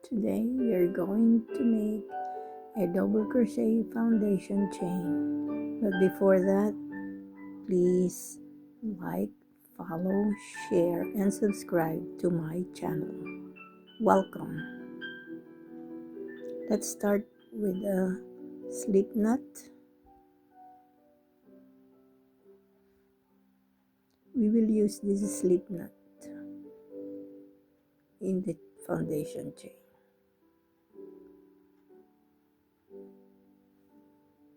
Today we are going to make a double crochet foundation chain, but before that, please like, follow, share and subscribe to my channel. Welcome. Let's start with a slip knot. We will use this slip knot in the foundation chain.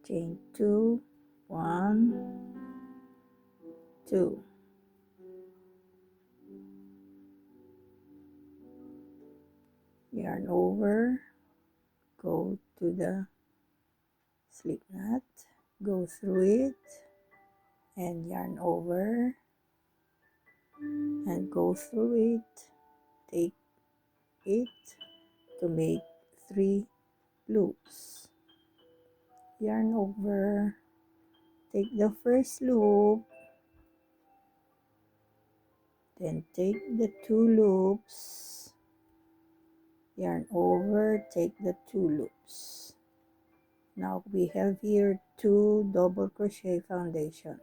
Chain 2, 1, 2. Yarn over, go to the slip knot, go through it, and yarn over, and go through it. Take it to make 3 loops. Yarn over, take the first loop, then take the 2 loops, yarn over, take the 2 loops. Now we have here 2 double crochet foundation.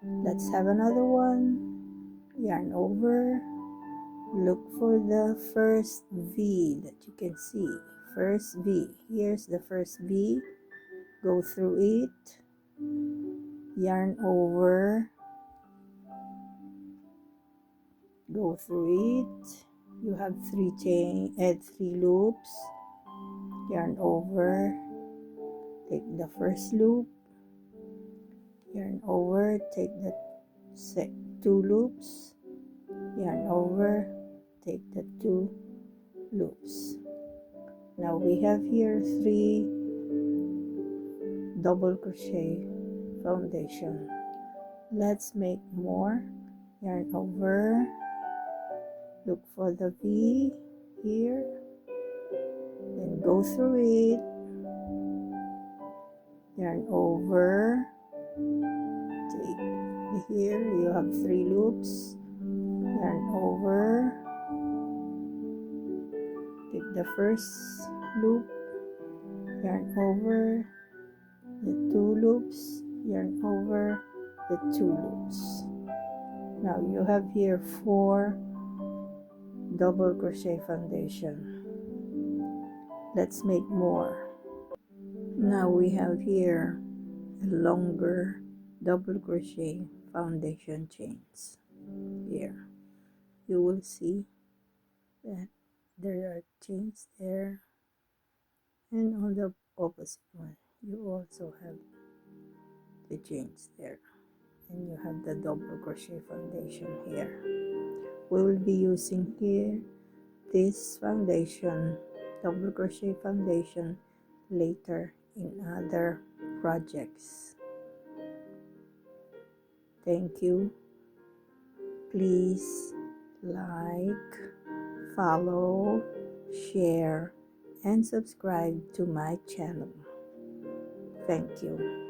Let's have another one. Yarn over, look for the first V that you can see. First V. Here's the first V. Go through it. Yarn over. Go through it. You have 3 loops. Yarn over. Take the first loop. Yarn over. Take the 2 loops. Yarn over. Take the 2 loops. Now we have here 3 double crochet foundation. Let's make more. Yarn over, look for the V here, then go through it, yarn over, take here, you have 3 loops, yarn over, take the first loop, yarn over the 2 loops, yarn over the 2 loops. Now you have here 4 double crochet foundation. Let's make more. Now we have here a longer double crochet foundation chains. Here you will see that there are chains there, and on the opposite one you also have the chains there, and you have the double crochet foundation here. We will be using here this foundation, double crochet foundation, later in other projects. Thank you. Please like, follow, share and subscribe to my channel. Thank you.